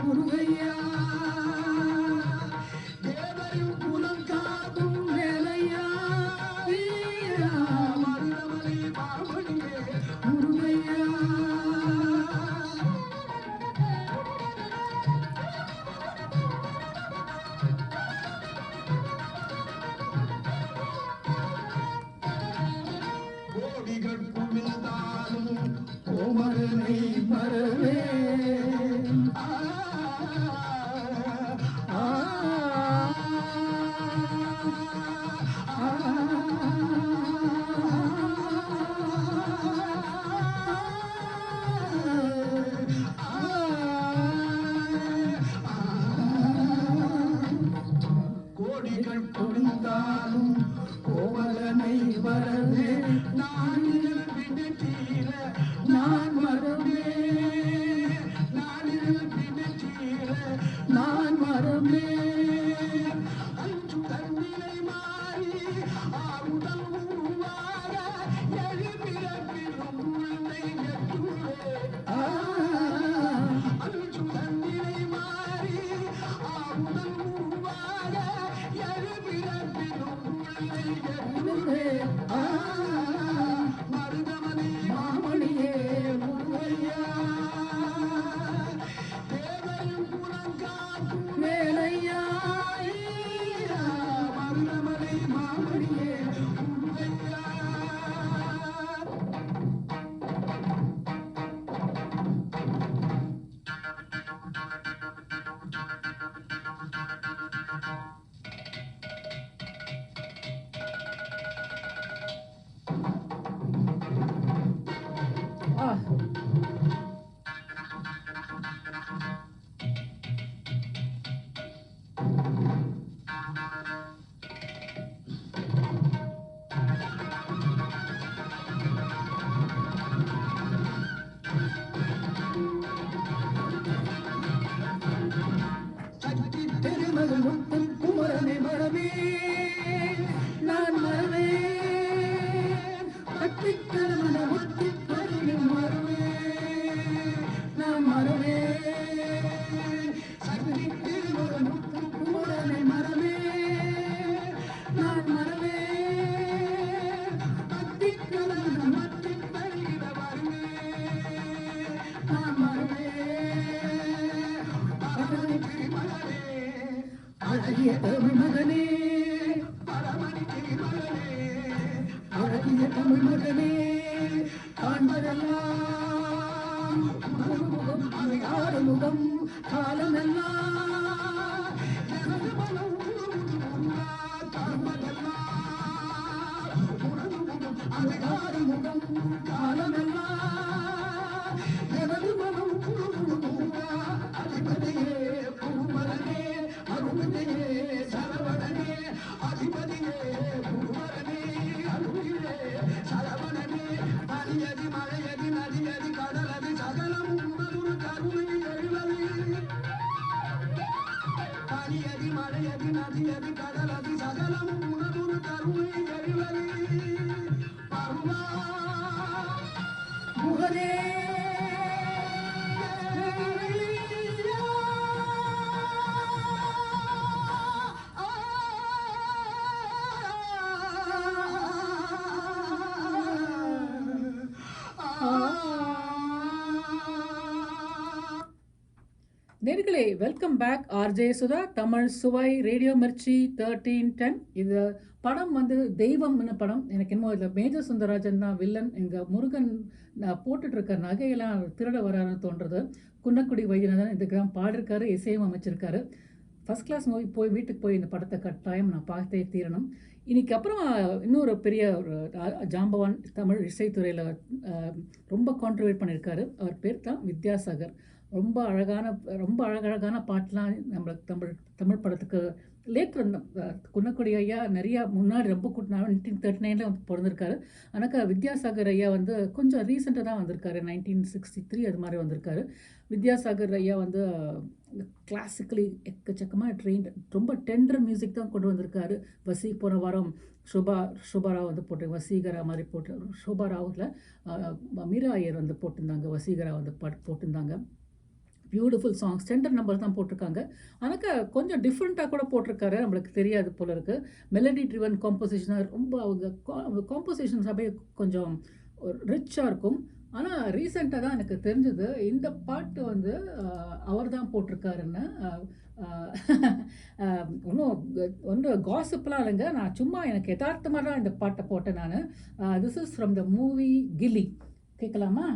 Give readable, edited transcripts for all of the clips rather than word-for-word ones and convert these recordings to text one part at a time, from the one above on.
முருகையா தேவரின் குலம் காக்கும் வேலையா மருதமலை மாமணியே முருகையா கோடிகள் குவிந்தாலும் கோமரனை மறவே கோடிகள் குவிந்தாலும் கோவலனை வரவே நான் விடுத்தீர நான் மறவே நான் விடுத்தீர நான் மறவே அஞ்சு தன்னிலை மாறி ஆவுதல் உருவாக எழுப்பிறப்பிலும் உள்ளை எட்டுவே அஞ்சு தன்னிலை மாறி ஆவுதல் உருவாக எழுப்பிறப்பிலும் உள்ளை எட்டுவே மருதமலை மாமணியே முருகையா தேவரின் குலம் காக்கும் வேலையா மருதமலை மாமணியே முருகையா சக்தி திருமகள் முத்து குமரனை மறவே நான் மறவே பக்தி கரமன முத்தி கருணை மறவே நான் மறவே சக்தி திருமகள் முத்து குமரனை மறவே நான் மறவே பக்தி கரமன முத்தி பருகிட வருவே நான் மறவே அழகிய தமிழ் மகனே பரமணி திருமகனே அழகிய தமிழ் மகனே காண்பதெல்லாம் முகம் அவை ஆறு முகம் காலமெல்லாம் எனது மனம் காண்பதெல்லாம் உனது முகம் அவை ஆறு முகம் காலமெல்லாம் எனது மனம் அதிபதியே பூமரனே அருமையே சரவணனே அதிபதியே பூமரனே அருமையே சரவணனே பனியதி மழையதி நதியதி கடலதி சகலம் உணர்வு கருணை எழுவது பனியதி மழையதி நதியதி கடலதி சகலம் உணர்வு கருணை எழுவது பருவா முகனே நேர்களே welcome back RJ Sudha Tamil சுவை ரேடியோ மிர்ச்சி 1310. இது படம் வந்து தெய்வம்னு படம். எனக்கு என்னமோ இதில் மேஜர் சுந்தரராஜன் தான் வில்லன். எங்கள் முருகன் போட்டுட்டு இருக்க நகையெல்லாம் திருட வரான்னு தோன்றது. குன்னக்குடி வைத்தியநாதன் இதுக்கெல்லாம் பாடிருக்காரு, இசையும் அமைச்சிருக்காரு. First class movie. போய் வீட்டுக்கு போய் இந்த படத்தை கட்டாயம் நான் பார்த்தே தீரணும். இன்னைக்கு அப்புறம் இன்னொரு பெரிய ஒரு ஜாம்பவான் தமிழ் இசைத்துறையில் ரொம்ப கான்ட்ரிபியூட் பண்ணியிருக்காரு. அவர் பேர் தான் வித்யாசாகர். ரொம்ப அழகழகான பாட்டெலாம் நம்மளுக்கு தமிழ் படத்துக்கு லேட்டர் குன்னக்குடி ஐயா நிறையா முன்னாடி ரொம்ப 1939 பிறந்திருக்காரு. ஆனால் வித்யாசாகர் ஐயா வந்து கொஞ்சம் ரீசெண்டாக தான் வந்திருக்காரு. 1963 அது மாதிரி வந்திருக்காரு. வித்யாசாகர் ஐயா வந்து கிளாசிக்கலி எக்கச்சக்கமாக ட்ரெயின்டு, ரொம்ப டெண்டர் மியூசிக் தான் கொண்டு வந்திருக்காரு. போன வாரம் ஷோபாராவ் வந்து போட்டு வசீகரா மாதிரி போட்டு, ஷோபாராவில் மீரா ஐயர் வந்து போட்டிருந்தாங்க, வசீகரா வந்து போட்டிருந்தாங்க. பியூட்டிஃபுல் சாங்ஸ் டெண்டர் நம்பர் தான் போட்டிருக்காங்க. ஆனாக்கா கொஞ்சம் டிஃப்ரெண்ட்டாக கூட போட்டிருக்காரு. நம்மளுக்கு தெரியாது போல இருக்கு. மெலடி ட்ரிவன் காம்போசிஷனாக ரொம்ப அவங்க காம்போசிஷன்ஸ் அப்படியே கொஞ்சம் ரிச்சா இருக்கும். ஆனா ரீசென்ட்டா தான் எனக்கு தெரிஞ்சது, இந்த பாட்டு வந்து அவர் தான் போட்டிருக்காருன்னு. அ அ அ ஒண்ணும் ஒண்ணும் காசிப்லாம் இல்லைங்க. நான் சும்மா எனக்கு எதார்த்தமா தான் இந்த பாட்ட போட்டேன் நானு. This is from the movie Ghilli. கேட்கலாமா?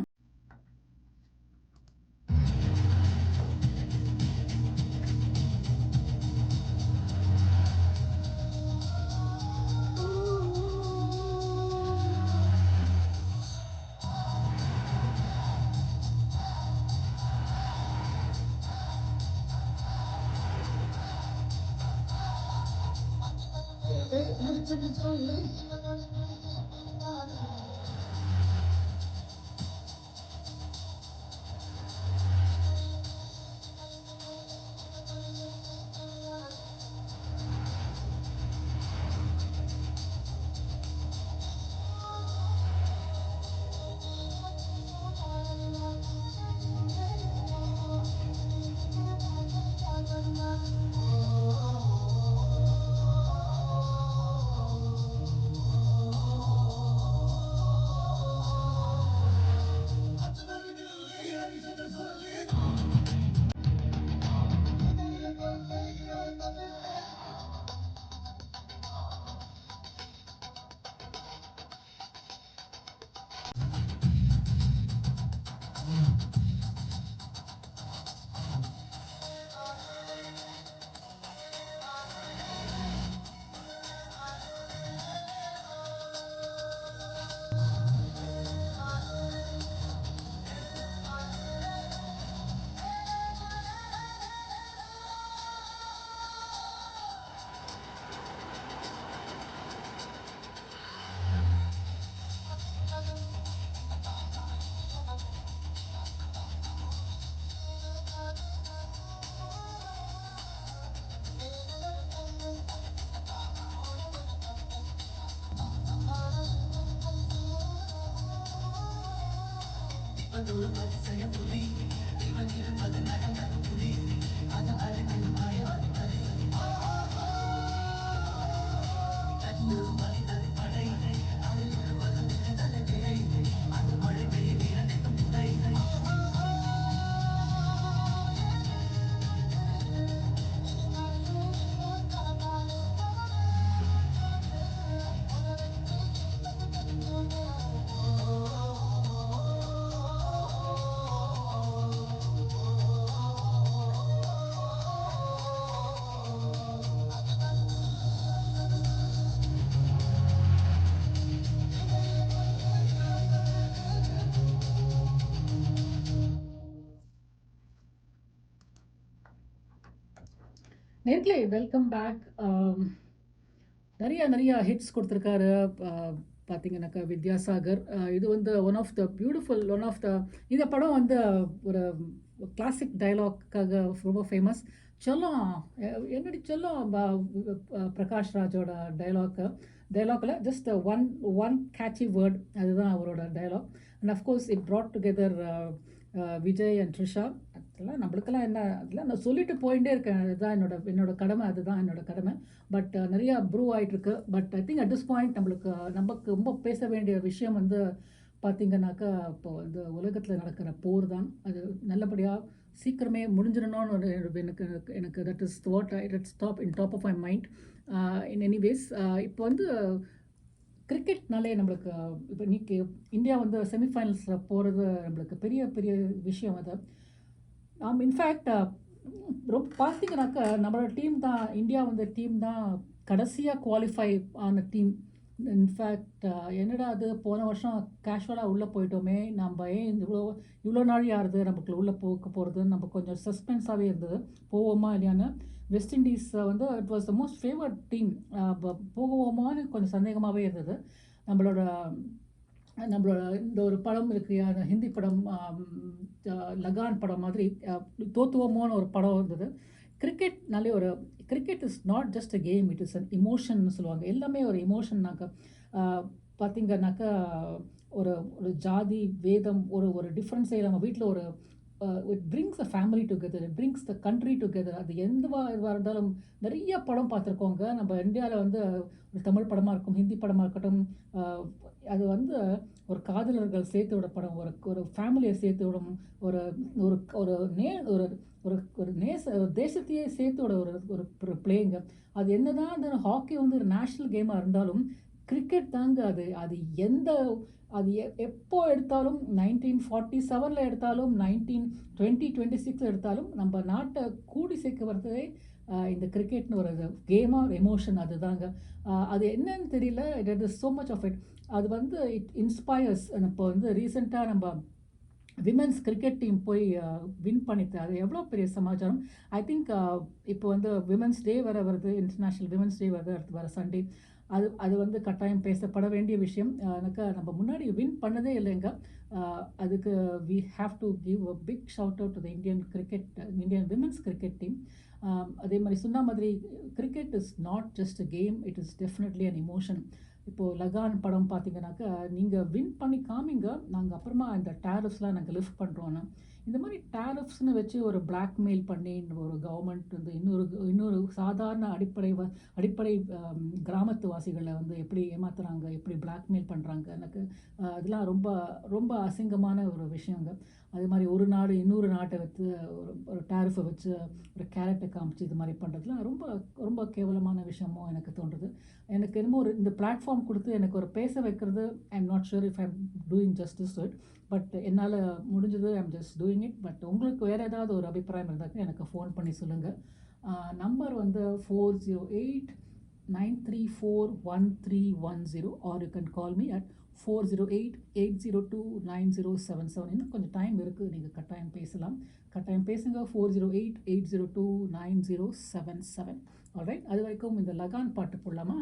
நேர்களே வெல்கம் பேக். நிறைய நிறைய ஹிட்ஸ் கொடுத்துருக்காரு. பார்த்தீங்கன்னாக்கா வித்யாசாகர். இது வந்து one of the beautiful one of the இந்த படம் வந்து ஒரு கிளாசிக் டயலாக்காக ரொம்ப ஃபேமஸ். செல்லம் என்னடி செல்லம் பிரகாஷ் ராஜோட டயலாக்கில் just one one catchy word, அதுதான் அவரோட dialogue. And of course it brought together Vijay and Trisha. அதெல்லாம் நம்மளுக்கெல்லாம் என்ன, அதெல்லாம் நான் சொல்லிட்டு போயிட்டே இருக்கேன். அதுதான் என்னோட கடமை, அதுதான் என்னோட கடமை. பட் நிறையா ப்ரூவ் ஆகிட்டுருக்கு. But I think at this point நமக்கு ரொம்ப பேச வேண்டிய விஷயம் வந்து பார்த்திங்கனாக்கா, இப்போ வந்து உலகத்தில் நடக்கிற போர் தான். அது நல்லபடியாக சீக்கிரமே முடிஞ்சிடணும்னு எனக்கு எனக்கு that is what I it stop in top of my mind. In anyways இப்போ வந்து கிரிக்கெட்னாலே நம்மளுக்கு இப்போ இன்னைக்கு இந்தியா வந்து செமிஃபைனல்ஸில் போகிறது நம்மளுக்கு பெரிய பெரிய விஷயம். அது இன்ஃபேக்ட் ரொம்ப பார்த்தீங்கன்னாக்கா நம்மளோட டீம் தான், இந்தியா வந்து டீம் தான் கடைசியாக குவாலிஃபை ஆன டீம். இன்ஃபேக்ட் என்னடா அது போன வருஷம் கேஷுவலாக உள்ளே போயிட்டோமே, நம்ம ஏன் இவ்வளோ நாள் யாருது நமக்கு உள்ளே போகிறதுன்னு நம்ம கொஞ்சம் சஸ்பென்ஸாகவே இருந்தது, போவோமா இல்லையான்னு. வெஸ்ட் இண்டீஸ் வந்து it was the most favourite team. போகுவோமான்னு கொஞ்சம் சந்தேகமாகவே இருந்தது. நம்மளோட இந்த ஒரு படம் இருக்கு, அந்த ஹிந்தி படம் லகான் படம் மாதிரி தோத்துவோமோன்னு ஒரு படம் இருந்தது. கிரிக்கெட்னாலே cricket is not just a game, it is an இமோஷன்னு சொல்லுவாங்க. எல்லாமே ஒரு இமோஷன்னாக்கா பார்த்திங்கனாக்கா ஒரு ஜாதி வேதம் ஒரு டிஃப்ரென்ஸே நம்ம வீட்டில் it brings a family together, it brings the country together. அது இதுவாக இருந்தாலும் நிறைய படம் பார்த்துருக்கோங்க. நம்ம இந்தியாவில் வந்து ஒரு தமிழ் படமாக இருக்கும், ஹிந்தி படமாக இருக்கட்டும், அஹ், அது வந்து ஒரு காதலர்கள் சேர்த்து விட படம், ஒரு ஒரு ஃபேமிலியை சேர்த்து விடும், ஒரு ஒரு ஒரு நே ஒரு ஒரு ஒரு நேச ஒரு தேசத்தையே சேர்த்து விட ஒரு ஒரு பிளேங்க. அது என்னதான் அந்த ஹாக்கி வந்து ஒரு நேஷ்னல் கேமாக இருந்தாலும் கிரிக்கெட் தாங்க அது. அது எந்த அது எப்போ எடுத்தாலும் 1947 எடுத்தாலும் 2026 எடுத்தாலும் நம்ம நாட்டை கூடி சேர்க்க வர்றதே இந்த கிரிக்கெட்னு ஒரு கேமாக ஒரு எமோஷன் அதுதாங்க. அது என்னன்னு தெரியல, it is so much of it. அது வந்து இட் இன்ஸ்பயர்ஸ். இப்போ வந்து ரீசெண்டாக நம்ம விமென்ஸ் கிரிக்கெட் டீம் போய் வின் பண்ணிட்டு அது எவ்வளோ பெரிய சமாச்சாரம். ஐ திங்க் இப்போ வந்து விமென்ஸ் டே வர வருது, இன்டர்நேஷ்னல் விமென்ஸ் டே வருது அடுத்து வர சண்டே. அது அது வந்து கட்டாயம் பேசப்பட வேண்டிய விஷயம். எனக்கு நம்ம முன்னாடி வின் பண்ணதே இல்லைங்க. அதுக்கு we have to give a big shout out to the Indian women's cricket team. அதே மாதிரி சொன்ன மாதிரி cricket is not just a game, it is definitely an emotion. இப்போது லகான் படம் பார்த்தீங்கன்னாக்கா, நீங்கள் வின் பண்ணி காமிங்க, நாங்கள் அப்புறமா இந்த டேரிஃப்ஸ்லாம் நாங்கள் லிஃப்ட் பண்ணுறோன்னு. இந்த மாதிரி டேரிஃப்ஸ்னு வச்சு ஒரு பிளாக்மெயில் பண்ணி ஒரு கவர்மெண்ட் வந்து இன்னொரு சாதாரண அடிப்படை கிராமத்து வாசிகளை வந்து எப்படி ஏமாத்துறாங்க, எப்படி பிளாக்மெயில் பண்ணுறாங்க. எனக்கு அதெல்லாம் ரொம்ப ரொம்ப அசிங்கமான ஒரு விஷயங்க. அது மாதிரி ஒரு நாடு இன்னொரு நாட்டை வச்சு ஒரு டேரிஃபை வச்சு ஒரு கேரட்டை காமிச்சு இது மாதிரி பண்ணுறதுலாம் ரொம்ப ரொம்ப கேவலமான விஷயமும் எனக்கு தோன்றுது. எனக்கு என்னமோ இந்த பிளாட்ஃபார்ம் கொடுத்து எனக்கு ஒரு பேச வைக்கிறது, I am not sure if I am doing justice to it. But என்னால் முடிஞ்சது I am just doing it. But உங்களுக்கு வேறு ஏதாவது ஒரு அபிப்பிராயம் இருந்தாக்க எனக்கு ஃபோன் பண்ணி சொல்லுங்கள். நம்பர் வந்து 408-934-1310, or you can call me at 408-802-9077. இன்னும் கொஞ்சம் டைம் இருக்குது, நீங்கள் கட்டாயம் பேசலாம். கட்டாயம் பேசுங்க. 408-802-9077. ஆல்ரைட், அது வரைக்கும் இந்த லகான் பாட்டு போடலாமா?